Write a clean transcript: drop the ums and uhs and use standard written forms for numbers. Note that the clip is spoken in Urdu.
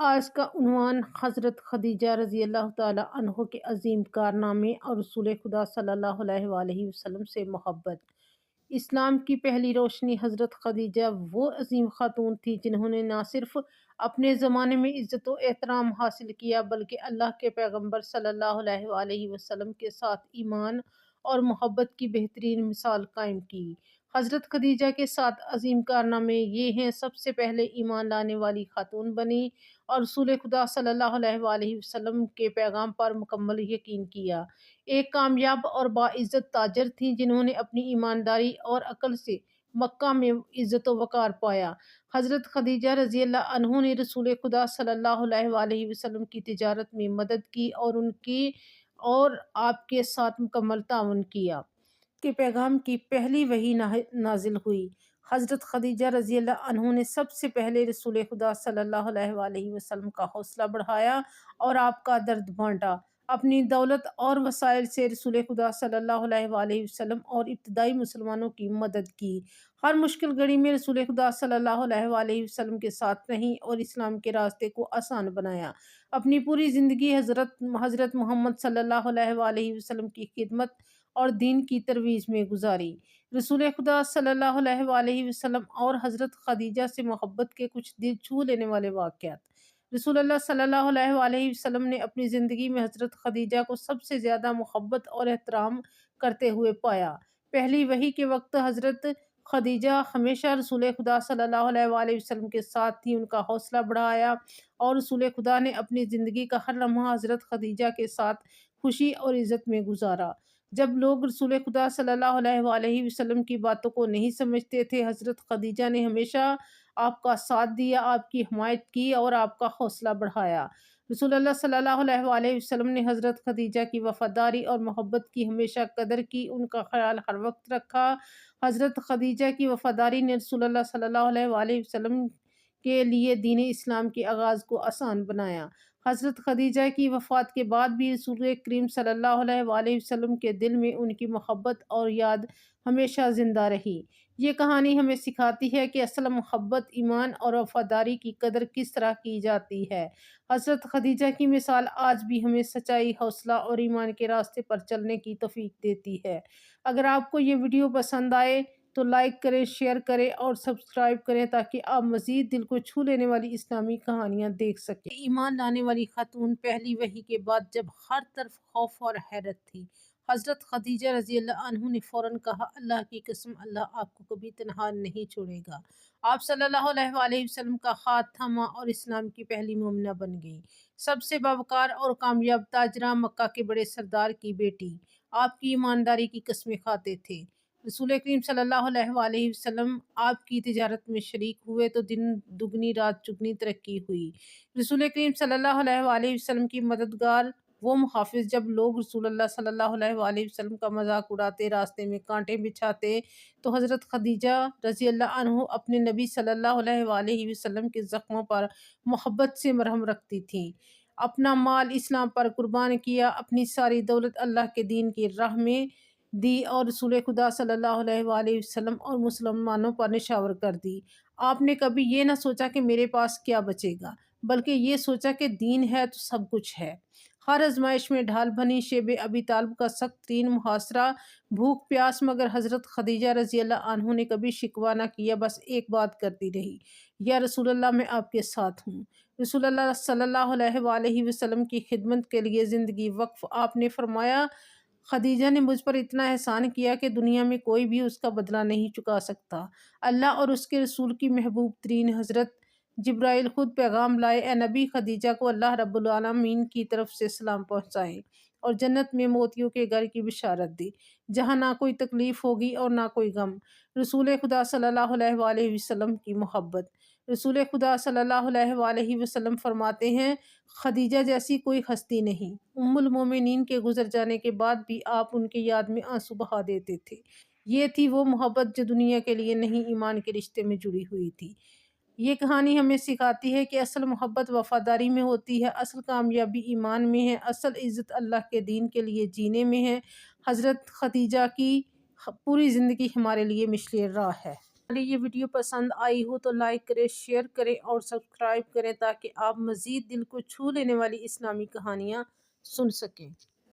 آج کا عنوان حضرت خدیجہ رضی اللہ تعالیٰ عنہ کے عظیم کارنامے اور رسول خدا صلی اللہ علیہ وآلہ وسلم سے محبت۔ اسلام کی پہلی روشنی حضرت خدیجہ وہ عظیم خاتون تھی جنہوں نے نہ صرف اپنے زمانے میں عزت و احترام حاصل کیا بلکہ اللہ کے پیغمبر صلی اللہ علیہ وآلہ وسلم کے ساتھ ایمان اور محبت کی بہترین مثال قائم کی۔ حضرت خدیجہ کے 7 عظیم کارنامے یہ ہیں: سب سے پہلے ایمان لانے والی خاتون بنی اور رسول خدا صلی اللہ علیہ وآلہ وسلم کے پیغام پر مکمل یقین کیا۔ ایک کامیاب اور باعزت تاجر تھیں جنہوں نے اپنی ایمانداری اور عقل سے مکہ میں عزت و وقار پایا۔ حضرت خدیجہ رضی اللہ عنہ نے رسول خدا صلی اللہ علیہ وآلہ وسلم کی تجارت میں مدد کی اور آپ کے ساتھ مکمل تعاون کیا کہ پیغام کی پہلی وحی نازل ہوئی۔ حضرت خدیجہ رضی اللہ عنہ نے سب سے پہلے رسول خدا صلی اللہ علیہ وآلہ وسلم کا حوصلہ بڑھایا اور آپ کا درد بانٹا۔ اپنی دولت اور وسائل سے رسول خدا صلی اللہ علیہ وآلہ وسلم اور ابتدائی مسلمانوں کی مدد کی۔ ہر مشکل گھڑی میں رسول خدا صلی اللہ علیہ وآلہ وسلم کے ساتھ رہیں اور اسلام کے راستے کو آسان بنایا۔ اپنی پوری زندگی حضرت محمد صلی اللہ علیہ وآلہ وسلم کی خدمت اور دین کی ترویج میں گزاری۔ رسول خدا صلی اللہ علیہ وآلہ وسلم اور حضرت خدیجہ سے محبت کے کچھ دل چھو لینے والے واقعات۔ رسول اللہ صلی اللہ علیہ وآلہ وسلم نے اپنی زندگی میں حضرت خدیجہ کو سب سے زیادہ محبت اور احترام کرتے ہوئے پایا۔ پہلی وحی کے وقت حضرت خدیجہ ہمیشہ رسول خدا صلی اللہ علیہ وآلہ وسلم کے ساتھ تھی۔ ان کا حوصلہ بڑھایا اور رسول خدا نے اپنی زندگی کا ہر لمحہ حضرت خدیجہ کے ساتھ خوشی اور عزت میں گزارا۔ جب لوگ رسول خدا صلی اللہ علیہ وآلہ وسلم کی باتوں کو نہیں سمجھتے تھے، حضرت خدیجہ نے ہمیشہ آپ کا ساتھ دیا، آپ کی حمایت کی اور آپ کا حوصلہ بڑھایا۔ رسول اللہ صلی اللہ علیہ وآلہ وسلم نے حضرت خدیجہ کی وفاداری اور محبت کی ہمیشہ قدر کی، ان کا خیال ہر وقت رکھا۔ حضرت خدیجہ کی وفاداری نے رسول اللہ صلی اللہ علیہ وآلہ وسلم کے لیے دین اسلام کے آغاز کو آسان بنایا۔ حضرت خدیجہ کی وفات کے بعد بھی رسول کریم صلی اللہ علیہ وآلہ وسلم کے دل میں ان کی محبت اور یاد ہمیشہ زندہ رہی۔ یہ کہانی ہمیں سکھاتی ہے کہ اصل محبت، ایمان اور وفاداری کی قدر کس طرح کی جاتی ہے۔ حضرت خدیجہ کی مثال آج بھی ہمیں سچائی، حوصلہ اور ایمان کے راستے پر چلنے کی توفیق دیتی ہے۔ اگر آپ کو یہ ویڈیو پسند آئے تو لائک کریں، شیئر کریں اور سبسکرائب کریں تاکہ آپ مزید دل کو چھو لینے والی اسلامی کہانیاں دیکھ سکیں۔ ایمان لانے والی خاتون پہلی وحی کے بعد جب ہر طرف خوف اور حیرت تھی، حضرت خدیجہ رضی اللہ عنہ نے فوراً کہا، اللہ کی قسم، اللہ آپ کو کبھی تنہا نہیں چھوڑے گا۔ آپ صلی اللہ علیہ وآلہ وسلم کا ہاتھ تھاما اور اسلام کی پہلی مومنہ بن گئی۔ سب سے باوقار اور کامیاب تاجرہ، مکہ کے بڑے سردار کی بیٹی، آپ کی ایمانداری کی قسمیں کھاتے تھے۔ رسول کریم صلی اللہ علیہ وآلہ وسلم آپ کی تجارت میں شریک ہوئے تو دن دگنی رات چگنی ترقی ہوئی۔ رسول کریم صلی اللہ علیہ وآلہ وسلم کی مددگار وہ محافظ، جب لوگ رسول اللہ صلی اللہ علیہ وآلہ وسلم کا مذاق اڑاتے، راستے میں کانٹے بچھاتے، تو حضرت خدیجہ رضی اللہ عنہ اپنے نبی صلی اللہ علیہ وآلہ وسلم کے زخموں پر محبت سے مرہم رکھتی تھیں۔ اپنا مال اسلام پر قربان کیا، اپنی ساری دولت اللہ کے دین کی راہ میں دی اور رسول خدا صلی اللہ علیہ وآلہ وسلم اور مسلمانوں پر نشاور کر دی۔ آپ نے کبھی یہ نہ سوچا کہ میرے پاس کیا بچے گا، بلکہ یہ سوچا کہ دین ہے تو سب کچھ ہے۔ ہر آزمائش میں ڈھال بنی۔ شیب ابی طالب کا سخت ترین محاصرہ، بھوک پیاس، مگر حضرت خدیجہ رضی اللہ عنہ نے کبھی شکوہ نہ کیا، بس ایک بات کرتی رہی، یا رسول اللہ، میں آپ کے ساتھ ہوں۔ رسول اللہ صلی اللہ علیہ وآلہ وسلم کی خدمت کے لیے زندگی وقف۔ آپ نے فرمایا، خدیجہ نے مجھ پر اتنا احسان کیا کہ دنیا میں کوئی بھی اس کا بدلہ نہیں چکا سکتا۔ اللہ اور اس کے رسول کی محبوب ترین حضرت جبرائیل خود پیغام لائے، اے نبی، خدیجہ کو اللہ رب العالمین کی طرف سے سلام پہنچائیں اور جنت میں موتیوں کے گھر کی بشارت دی، جہاں نہ کوئی تکلیف ہوگی اور نہ کوئی غم۔ رسول خدا صلی اللہ علیہ وآلہ وسلم کی محبت۔ رسول خدا صلی اللہ علیہ وآلہ وسلم فرماتے ہیں، خدیجہ جیسی کوئی ہستی نہیں۔ ام المومنین کے گزر جانے کے بعد بھی آپ ان کی یاد میں آنسو بہا دیتے تھے۔ یہ تھی وہ محبت جو دنیا کے لیے نہیں، ایمان کے رشتے میں جڑی ہوئی تھی۔ یہ کہانی ہمیں سکھاتی ہے کہ اصل محبت وفاداری میں ہوتی ہے، اصل کامیابی ایمان میں ہے، اصل عزت اللہ کے دین کے لیے جینے میں ہے۔ حضرت خدیجہ کی پوری زندگی ہمارے لیے مشعل راہ ہے۔ یہ ویڈیو پسند آئی ہو تو لائک کریں، شیئر کریں اور سبسکرائب کریں تاکہ آپ مزید دل کو چھو لینے والی اسلامی کہانیاں سن سکیں۔